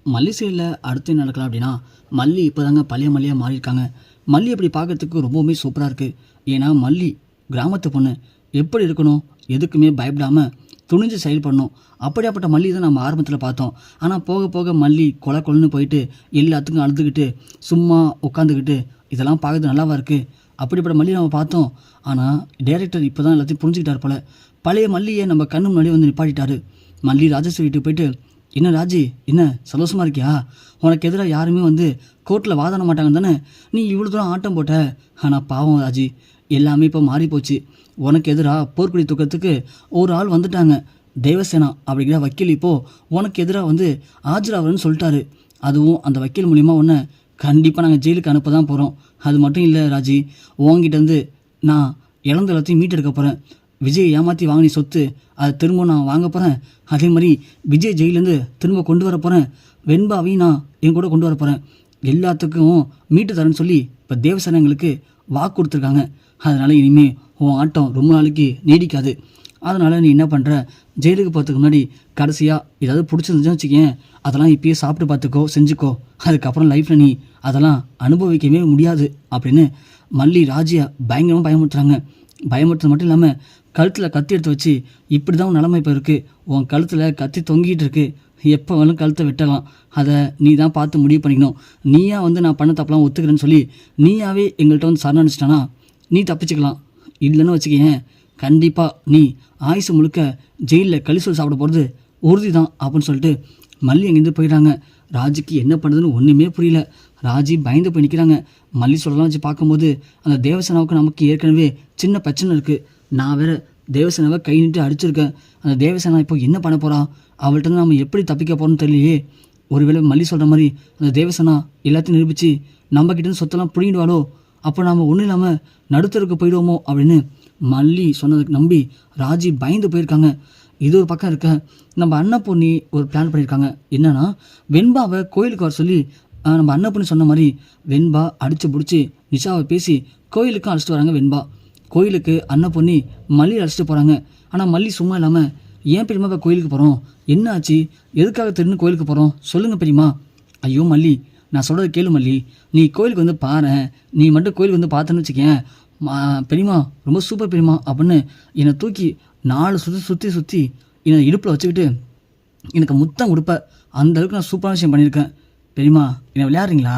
மல்லி சைடில் அடுத்து என்ன நடக்கலாம் அப்படின்னா, மல்லி இப்போ தாங்க பழைய மல்லியாக மாறியிருக்காங்க. மல்லி அப்படி பார்க்கறதுக்கு ரொம்பவுமே சூப்பராக இருக்குது. ஏன்னா மல்லி கிராமத்து பொண்ணு. எப்படி இருக்கணும், எதுக்குமே பயப்படாமல் துணிஞ்சு செயல்படணும். அப்படியாப்பட்ட மல்லி தான் நம்ம ஆரம்பத்தில் பார்த்தோம். ஆனால் போக போக மல்லி கொலை கொலன்னு போயிட்டு எல்லாத்துக்கும் அழுதுகிட்டு சும்மா உட்காந்துக்கிட்டு இதெல்லாம் பார்க்கறது நல்லாவா இருக்குது. அப்படிப்பட்ட மல்லி நம்ம பார்த்தோம். ஆனால் டைரக்டர் இப்போ தான் எல்லாத்தையும் புரிஞ்சுக்கிட்டார் போல. பழைய மல்லியை நம்ம கண்ணு முன்னாடி வந்து நிப்பாட்டிட்டாரு. மல்லி ராஜேஸ்வரி வீட்டுக்கு போயிட்டு, என்ன ராஜி, என்ன சந்தோஷமாக இருக்கியா? உனக்கு எதிராக யாருமே வந்து கோர்ட்டில் வாதாட மாட்டாங்க தானே நீ இவ்வளோ தூரம் ஆட்டம் போட்ட. ஆனால் பாவம் ராஜி, எல்லாமே இப்போ மாறி போச்சு. உனக்கு எதிராக போர்க்குடி தூக்கத்துக்கு ஒரு ஆள் வந்துட்டாங்க. தேவசேனா அப்படிங்கிற வக்கீல் இப்போது உனக்கு எதிராக வந்து ஆஜராவன்னு சொல்லிட்டாரு. அதுவும் அந்த வக்கீல் மூலிமா உன்னை கண்டிப்பாக நாங்கள் ஜெயிலுக்கு அனுப்ப தான் போகிறோம். அது மட்டும் இல்லை ராஜி, உங்ககிட்டேருந்து நான் இழந்த எல்லாத்தையும் மீட்டெடுக்க போகிறேன். விஜய் ஏமாற்றி வாங்கினி சொத்து அதை திரும்ப நான் வாங்க போகிறேன். அதே மாதிரி விஜய் ஜெயிலேருந்து திரும்ப கொண்டு வர போகிறேன். வெண்பாவையும் நான் என் கூட கொண்டு வர போகிறேன். எல்லாத்துக்கும் மீட்டு தரேன்னு சொல்லி இப்போ தேவசேனங்களுக்கு வாக்கு கொடுத்துருக்காங்க. அதனால் இனிமேல் உன் ஆட்டம் ரொம்ப நாளைக்கு நீடிக்காது. அதனால் நீ என்ன பண்ணுற, ஜெயிலுக்கு போகிறதுக்கு முன்னாடி கடைசியாக ஏதாவது பிடிச்சிருந்துச்சுன்னு வச்சுக்கேன், அதெல்லாம் இப்பயே சாப்பிட்டு பார்த்துக்கோ, செஞ்சுக்கோ. அதுக்கப்புறம் லைஃப்பில் நீ அதெல்லாம் அனுபவிக்கவே முடியாது அப்படின்னு மல்லி ராஜியை பயங்கரமாக பயமுறுத்துறாங்க. பயமுறுத்துறது மட்டும் இல்லாமல் கழுத்தில் கத்தி எடுத்து வச்சு, இப்படி தான் உன் நிலைமை இப்போ இருக்குது. உன் கழுத்தில் கத்தி தொங்கிட்டு இருக்கு. எப்போ வேணும் கழுத்தை வெட்டலாம். அதை நீ தான் பார்த்து முடிவு பண்ணிக்கணும். நீயா வந்து நான் பண்ண தப்பெல்லாம் ஒத்துக்கிறேன்னு சொல்லி நீயாவே எங்கள்கிட்ட வந்து சரணடைச்சிட்டானா நீ தப்பிச்சுக்கலாம். இல்லைன்னு வச்சுக்கேன், கண்டிப்பாக நீ ஆயுசு முழுக்க ஜெயிலில் கழிசொல் சாப்பிட போகிறது உறுதி தான் அப்படின்னு சொல்லிட்டு மல்லி அங்கேருந்து போயிடுறாங்க. ராஜிக்கு என்ன பண்ணுறதுன்னு ஒன்றுமே புரியல. ராஜி பயந்து போய் நிற்கிறாங்க. மல்லி சொல்லலாம் வச்சு பார்க்கும்போது அந்த தேவசேனாவுக்கு நமக்கு ஏற்கனவே சின்ன பிரச்சனை இருக்குது. நான் வேறு தேவசேனாவை கை நீட்டு அடிச்சிருக்கேன். அந்த தேவசேனா இப்போ என்ன பண்ண போகிறா, அவள்கிட்ட நம்ம எப்படி தப்பிக்க போகிறோன்னு தெரியலையே. ஒருவேளை மல்லி சொல்கிற மாதிரி அந்த தேவசேனா எல்லாத்தையும் நிரூபித்து நம்மக்கிட்ட சொத்தெல்லாம் பிடிங்கிடுவாளோ, அப்போ நாம் ஒன்றும் இல்லாமல் நடுத்தருக்கு போயிடுவோமோ அப்படின்னு மல்லி சொன்னதுக்கு நம்பி ராஜி பயந்து போயிருக்காங்க. இது ஒரு பக்கம் இருக்க, நம்ம அன்னபூர்ணி ஒரு பிளான் பண்ணியிருக்காங்க. என்னன்னா, வெண்பாவை கோயிலுக்கு வர சொல்லி நம்ம அன்னபூர்ணி சொன்ன மாதிரி வெண்பா அடித்து பிடிச்சி நிஷாவை பேசி கோயிலுக்கும் அழைச்சிட்டு வராங்க. வெண்பா கோயிலுக்கு அன்னபூர்ணி மல்லி அழைச்சிட்டு போகிறாங்க. ஆனால் மல்லி சும்மா இல்லாமல், ஏன் பெரியமா இப்போ கோயிலுக்கு போகிறோம், என்ன ஆச்சு, எதுக்காக திரும்ப கோயிலுக்கு போகிறோம் சொல்லுங்கள் பெரியமா. ஐயோ மல்லி, நான் சொல்கிறது கேளு மல்லி, நீ கோயிலுக்கு வந்து பாரு. நீ மட்டும் கோயிலுக்கு வந்து பார்த்தேன்னு வச்சுக்கேன், பெரியமா ரொம்ப சூப்பர் பெரியமா அப்படின்னு என்னை தூக்கி 4 சுற்றி என்னை இடுப்பில் வச்சுக்கிட்டு எனக்கு முத்தம் கொடுப்ப. அந்த அளவுக்கு நான் சூப்பரான விஷயம் பண்ணியிருக்கேன். பெரியமா என்னை விளையாடுறீங்களா?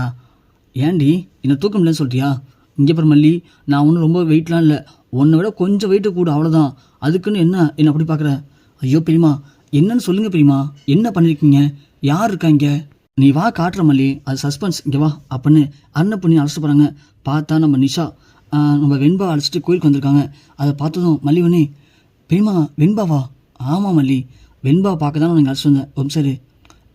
ஏன்டி என்னை தூக்க முடியலன்னு சொல்லிட்டியா? இங்கே பாரு மல்லி, நான் ஒன்றும் ரொம்ப வெயிட்லாம் இல்லை, உன்னை விட கொஞ்சம் வெயிட்டு கூட, அவ்வளோதான். அதுக்குன்னு என்ன அப்படி பார்க்குற? ஐயோ பெரியமா, என்னன்னு சொல்லுங்கள் பெரியமா, என்ன பண்ணியிருக்கீங்க, யார் இருக்கா இங்கே? நீ வா காட்டுற மல்லி, அது சஸ்பென்ஸ், இங்கே வா அப்படின்னு அன்னபூர்ணி அழைச்சிட்டு போகிறாங்க. பார்த்தா நம்ம நிஷா நம்ம வெண்பா அழைச்சிட்டு கோயிலுக்கு வந்திருக்காங்க. அதை பார்த்ததும் மல்லி ஒன்னே, பெரியமா வெண்பாவா? ஆமாம் மல்லி, வெண்பா பார்க்க தான் நீங்கள் அழைச்சிட்டு வந்தேன். சரி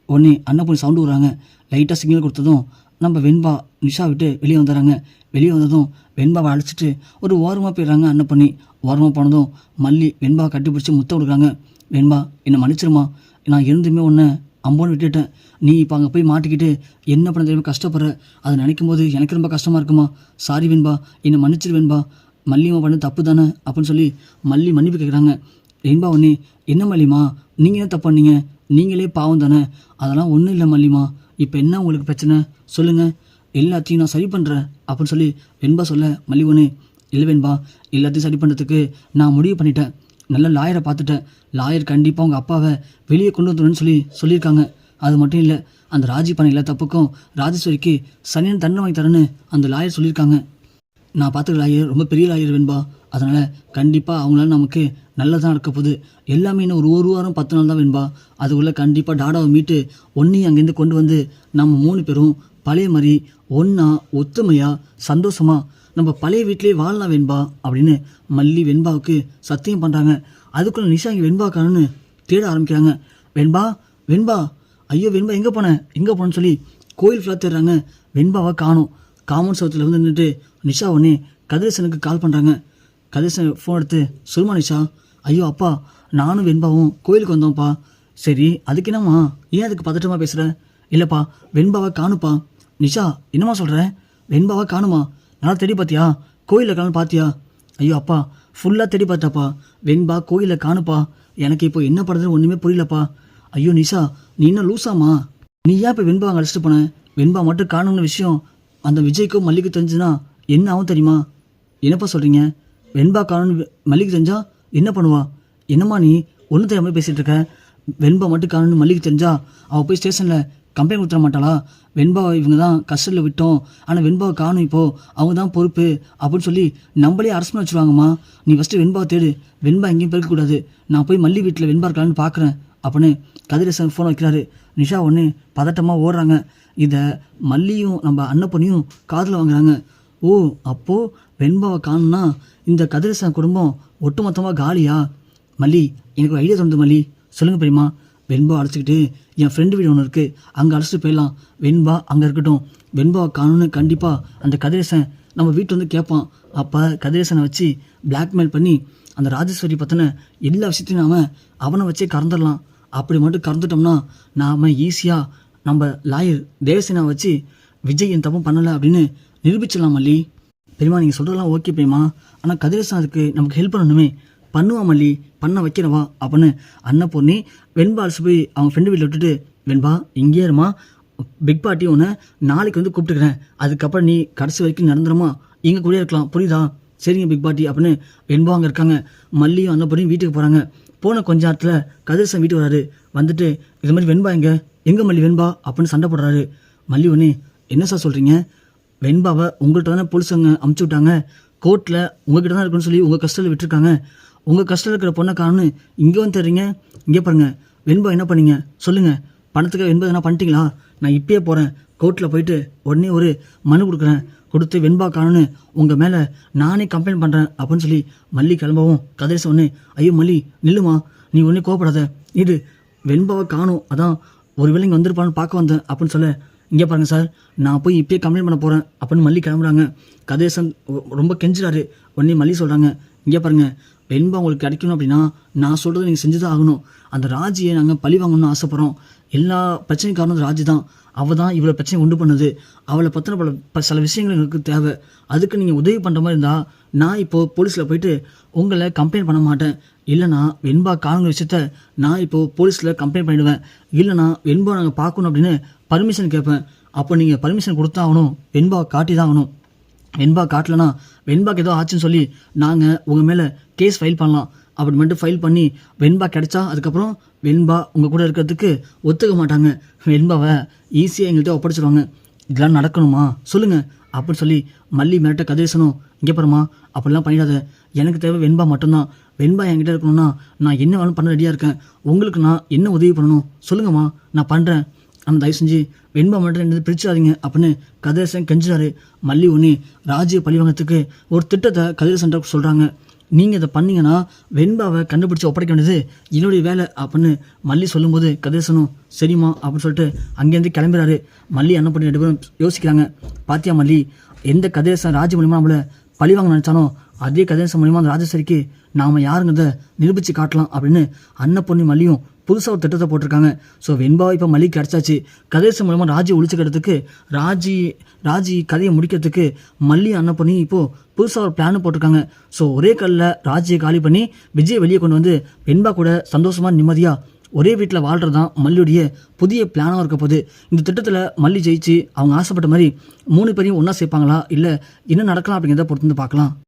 உடனே அன்னபூர்ணி சவுண்டு விடுறாங்க. லைட்டாக சிக்னல் கொடுத்ததும் நம்ம வெண்பா நிஷா விட்டு வெளியே வந்துடுறாங்க. வெளியே வந்ததும் வெண்பாவை அழைச்சிட்டு ஒரு ஓரமாக போயிடுறாங்க. அன்னபூர்ணி ஓரமாக போனதும் மல்லி வெண்பாவை கட்டி பிடிச்சி முத்தம் கொடுக்குறாங்க. வெண்பா என்னை மன்னிச்சிருமா, நான் இருந்துமே ஒன்று அம்போன்னு விட்டுட்டேன். நீ இப்போ அங்கே போய் மாட்டிக்கிட்டு என்ன பண்ண தெரியுமா கஷ்டப்படுற, அதை நினைக்கும் போது எனக்கு ரொம்ப கஷ்டமாக இருக்குமா. சாரி வெண்பா, என்னை மன்னிச்சிரு வெண்பா, மல்லிமா பண்ண தப்பு தானே அப்படின்னு சொல்லி மல்லி மன்னிப்பு கேட்குறாங்க. வெண்பா ஒன்னே, என்ன மல்லிமா நீங்கள் என்ன தப்பு பண்ணீங்க, நீங்களே பாவம் தானே, அதெல்லாம் ஒன்றும் இல்லை மல்லிமா, இப்போ என்ன உங்களுக்கு பிரச்சனை சொல்லுங்கள், எல்லாத்தையும் நான் சரி பண்ணுறேன் அப்படின்னு சொல்லி வெண்பா சொல்ல, மல்லி ஒன்னே, இல்லை வெண்பா, எல்லாத்தையும் சரி பண்ணுறதுக்கு நான் முடிவு பண்ணிட்டேன். நல்ல லாயரை பார்த்துட்டேன். லாயர் கண்டிப்பாக உங்கள் அப்பாவை வெளியே கொண்டு வந்துடுன்னு சொல்லியிருக்காங்க. அது மட்டும் இல்லை, அந்த ராஜி பண்ண எல்லா தப்புக்கும் ராஜேஸ்வரிக்கு சரியான தண்டனை வாங்கி தரேன்னு அந்த லாயர் சொல்லியிருக்காங்க. நான் பார்த்துக்க லாயர் ரொம்ப பெரிய லாயர் வெண்பா, அதனால் கண்டிப்பாக அவங்களால நமக்கு நல்லதான் நடக்க போகுது. எல்லாமே இன்னும் ஒரு வாரம் 10 நாள் தான் வெண்பா, அதுக்குள்ளே கண்டிப்பாக டாடாவை மீட்டு ஒன்றையும் அங்கேருந்து கொண்டு வந்து நம்ம 3 பேரும் பழைய மாதிரி ஒன்றா ஒத்துமையாக சந்தோஷமாக நம்ம பழைய வீட்டிலே வாழலாம் வெண்பா அப்படின்னு மல்லி வெண்பாவுக்கு சத்தியம் பண்ணுறாங்க. அதுக்குள்ளே நிஷா இங்கே வெண்பாக்காரன்னு தேட ஆரம்பிக்கிறாங்க. வெண்பா வெண்பா, ஐயோ வெண்பா எங்கே போனேன்னு சொல்லி கோயில் ஃபுல்லாக தேடுறாங்க. வெண்பாவை காணும். காமன் சவுத்தில் வந்து நின்றுட்டு நிஷா உடனே கதிரேசனுக்கு கால் பண்ணுறாங்க. கதிரேசன் ஃபோன் எடுத்து, சொல்லுமா நிஷா. ஐயோ அப்பா, நானும் வெண்பாவும் கோயிலுக்கு வந்தோம்ப்பா. சரி அதுக்கு என்னம்மா, ஏன் அதுக்கு பதட்டமாக பேசுகிற? இல்லைப்பா வெண்பாவை காணுப்பா. நிஷா என்னம்மா சொல்கிற, வெண்பாவை காணுமா? நல்லா தேடி பார்த்தியா, கோயிலில் காணும் பார்த்தியா? ஐயோ அப்பா, ஃபுல்லாக தேடி பார்த்தாப்பா, வெண்பா கோயிலில் காணுப்பா. எனக்கு இப்போ என்ன பண்ணுறதுன்னு ஒன்றுமே புரியலப்பா. ஐயோ நிஷா, நீ இன்னும் லூஸாமா? நீ ஏன் இப்போ வெண்பா அங்கே அழைச்சிட்டு போன? வெண்பா மட்டும் காணும்னு விஷயம் அந்த விஜய்க்கும் மல்லிக்கு தெரிஞ்சுன்னா என்ன ஆகும் தெரியுமா? என்னப்பா சொல்கிறீங்க? வெண்பா காணும்னு மல்லிக்கு தெரிஞ்சா என்ன பண்ணுவா? என்னம்மா நீ ஒன்றும் தெரியாமல் பேசிகிட்டு இருக்க? வெண்பா மட்டும் காணும்னு மல்லிக்கு தெரிஞ்சா அவள் போய் ஸ்டேஷனில் கம்ப்ளைண்ட் கொடுத்துட மாட்டாளா? வெண்பாவை இவங்க தான் கஸ்டடியில் விட்டோம், ஆனால் வெண்பாவை காணும் இப்போது, அவங்க தான் பொறுப்பு அப்படின்னு சொல்லி நம்மளே அரசு பண்ண வச்சுருவாங்கம்மா. நீ ஃபஸ்ட்டு வெண்பாவை தேடு, வெண்பா எங்கேயும் போயிருக்கக்கூடாது, நான் போய் மல்லி வீட்டில் வெண்பா இருக்கலான்னு பார்க்குறேன் அப்படின்னு கதிரேசன் ஃபோன் வைக்கிறாரு. நிஷா ஒன்று பதட்டமாக ஓடுறாங்க. இதை மல்லியும் நம்ம அன்னப்பொண்ணியும் காதில் வாங்குறாங்க. ஓ, அப்போது வெண்பாவை காணும்னா இந்த கதிரேசன் குடும்பம் ஒட்டுமொத்தமாக காலியா? மல்லி, எனக்கு ஒரு ஐடியா தோணுது மல்லி. சொல்லுங்கள் பெரியம்மா. வெண்பா அழைச்சிக்கிட்டு என் ஃப்ரெண்டு வீடு ஒன்று இருக்குது, அங்கே அழைச்சிட்டு போயிடலாம். வெண்பா அங்கே இருக்கட்டும். வெண்பாவை காணும்னு கண்டிப்பாக அந்த கதிரேசன் நம்ம வீட்டில் வந்து கேட்பான். அப்போ கதிரேசனை வச்சு பிளாக்மெயில் பண்ணி அந்த ராஜேஸ்வரி பற்றின எல்லா விஷயத்தையும் நாம் அவனை வச்சே கறந்துடலாம். அப்படி மட்டும் கறந்துட்டோம்னா நாம் ஈஸியாக நம்ம லாயர் தேவசேனா வச்சு விஜய் என் தப்பும் பண்ணலை அப்படின்னு நிரூபிச்சிடலாம் மல்லி. பெரியம்மா, நீங்கள் சொல்கிறதெல்லாம் ஓகே பெரியம்மா, ஆனால் கதிரேசன் அதுக்கு நமக்கு ஹெல்ப் பண்ணணுமே. பண்ணுவா மல்லி, பண்ண வைக்கிறவா அப்படின்னு அன்னப்பொண்ணி வெண்பா அழைச்சி போய் அவங்க ஃப்ரெண்டு வீட்டில் விட்டுட்டு, வெண்பா இங்கே இருமா, பிக் பார்ட்டி ஒன்று நாளைக்கு வந்து கூப்பிட்டுக்கிறேன், அதுக்கப்புறம் நீ கடைசி வரைக்கும் நடந்துருமா, இங்கே கூட இருக்கலாம், புரியுதா? சரிங்க பிக் பார்ட்டி அப்படின்னு வெண்பா அங்கே இருக்காங்க. மல்லியும் அன்னப்பொண்ணியும் வீட்டுக்கு போகிறாங்க. போன கொஞ்ச நேரத்தில் கதிரேசன் வீட்டுக்கு வராரு. வந்துட்டு இது மாதிரி வெண்பா எங்கே மல்லி வெண்பா அப்படின்னு சண்டை போடுறாரு. மல்லி ஒன்று, என்ன சார் சொல்கிறீங்க? வெண்பாவை உங்கள்கிட்ட தானே போலீஸுங்க அமுச்சு விட்டாங்க, கோர்ட்டில் உங்கள்கிட்ட தான் இருக்குன்னு சொல்லி உங்கள் கஸ்டடியில் விட்டுருக்காங்க. உங்கள் கஷ்டம் இருக்கிற பொண்ணை காணுன்னு இங்கே வந்து தர்றீங்க. இங்கே பாருங்கள், வெண்பா என்ன பண்ணீங்க சொல்லுங்கள்? பணத்துக்கு வெண்பா என்ன பண்ணிட்டீங்களா? நான் இப்பயே போகிறேன், கோர்ட்டில் போயிட்டு உடனே ஒரு மனு கொடுக்குறேன், கொடுத்து வெண்பா காணுன்னு உங்கள் மேலே நானே கம்ப்ளைண்ட் பண்ணுறேன் அப்படின்னு சொல்லி மல்லி கிளம்பவும் கதிரேசன் ஒன்று, ஐயோ மல்லி நில்லுமா, நீ ஒன்றே கோவப்படாத, இது வெண்பாவை காணும், அதான் ஒரு வேளை இங்கே வந்திருப்பான்னு பார்க்க வந்தேன் அப்படின்னு சொல்ல, இங்கே பாருங்கள் சார், நான் போய் இப்பயே கம்ப்ளைண்ட் பண்ண போகிறேன் அப்படின்னு மல்லி கிளம்புறாங்க. கதிரேசன் ரொம்ப கெஞ்சுறாரு. உடனே மல்லி சொல்கிறாங்க, இங்கே பாருங்கள், வெண்பா உங்களுக்கு கிடைக்கணும் அப்படின்னா நான் சொல்கிறத நீங்கள் செஞ்சு தான் ஆகணும். அந்த ராஜியை நாங்கள் பழி வாங்கணும்னு ஆசைப்பட்றோம். எல்லா பிரச்சனையும் காரணம் ராஜி தான். அவள் தான் இவ்வளோ பிரச்சனை உண்டு பண்ணுது. அவளை பற்றின சில விஷயங்கள் எங்களுக்கு தேவை. அதுக்கு நீங்கள் உதவி பண்ணுற மாதிரி இருந்தால் நான் இப்போது போலீஸில் போயிட்டு உங்களை கம்ப்ளைண்ட் பண்ண மாட்டேன். இல்லைனா வெண்பா காணுங்கிற விஷயத்த நான் இப்போது போலீஸில் கம்ப்ளைண்ட் பண்ணிவிடுவேன். இல்லைனா வெண்பா நாங்கள் பார்க்கணும் அப்படின்னு பர்மிஷன் கேட்பேன். அப்போ நீங்கள் பர்மிஷன் கொடுத்தாகணும், வெண்பா காட்டி தான் ஆகணும். வெண்பா காட்டலனா வெண்பாக்கு ஏதோ ஆச்சுன்னு சொல்லி நாங்கள் உங்கள் மேலே கேஸ் ஃபைல் பண்ணலாம். அப்படி மட்டும் ஃபைல் பண்ணி வெண்பா கிடைச்சா அதுக்கப்புறம் வெண்பா உங்கள் கூட இருக்கிறதுக்கு ஒத்துக்க மாட்டாங்க. வெண்பாவை ஈஸியாக எங்கள்கிட்ட ஒப்படைச்சிடுவாங்க. இதெல்லாம் நடக்கணுமா சொல்லுங்கள் அப்படின்னு சொல்லி மல்லி மிரட்ட கதிரேசனும், இங்கே பாருமா, அப்படிலாம் பண்ணிடாத, எனக்கு தேவை வெண்பா மட்டும்தான். வெண்பா என்கிட்ட இருக்கணும்னா நான் என்ன வேணும் பண்ண ரெடியாக இருக்கேன். உங்களுக்கு நான் என்ன உதவி பண்ணணும் சொல்லுங்கம்மா, நான் பண்ணுறேன். ஆனால் தயவு செஞ்சு வெண்பா மட்டும் ரெண்டு பிரிச்சாதீங்க அப்படின்னு கதிரேசன் கெஞ்சுறாரு. மல்லி ஒன்று ராஜ்ய பழிவாங்கத்துக்கு ஒரு திட்டத்தை கதிரேசன் சொல்கிறாங்க. நீங்கள் இதை பண்ணீங்கன்னா வெண்பாவை கண்டுபிடிச்சி ஒப்படைக்க வேண்டியது என்னுடைய வேலை அப்படின்னு மல்லி சொல்லும்போது கதிரேசனும் சரிம்மா அப்படின்னு சொல்லிட்டு அங்கேருந்து கிளம்புறாரு. மல்லி அன்னப்பொண்ணி 2 பேரும் யோசிக்கிறாங்க. பாத்தியா மல்லி, எந்த கதிரேசன் ராஜ் மூலியமாக நம்மளை பழிவாங்க நினச்சானோ அதே கதிரேசன் மூலியமாக அந்த ராஜேஸ்வரிக்கு நாம் யாருங்கிறத நிரூபித்து காட்டலாம் அப்படின்னு அன்னப்பொண்ணி மல்லியும் புதுசாக ஒரு திட்டத்தை போட்டிருக்காங்க. ஸோ வெண்பாவை இப்போ மல்லிக்கு கிடச்சாச்சு. கதிரேசன் மூலமாக ராஜியை ஒழிச்சுக்கிறதுக்கு ராஜி கதையை முடிக்கிறதுக்கு மல்லி அன்னப்பொண்ணி இப்போது புதுசாக ஒரு பிளான் போட்டிருக்காங்க. ஸோ ஒரே கல்லில் ராஜியை காலி பண்ணி விஜயை வெளியே கொண்டு வந்து வெண்பா கூட சந்தோஷமாக நிம்மதியாக ஒரே வீட்டில் வாழ்கிறது தான் மல்லியுடைய புதிய பிளானாக இருக்க போகுது. இந்த திட்டத்தில் மல்லி ஜெயிச்சு அவங்க ஆசைப்பட்ட மாதிரி 3 பேரையும் ஒன்றா சேர்ப்பாங்களா, இல்லை என்ன நடக்கலாம் அப்படிங்கிறத பொறுத்து வந்து பார்க்கலாம்.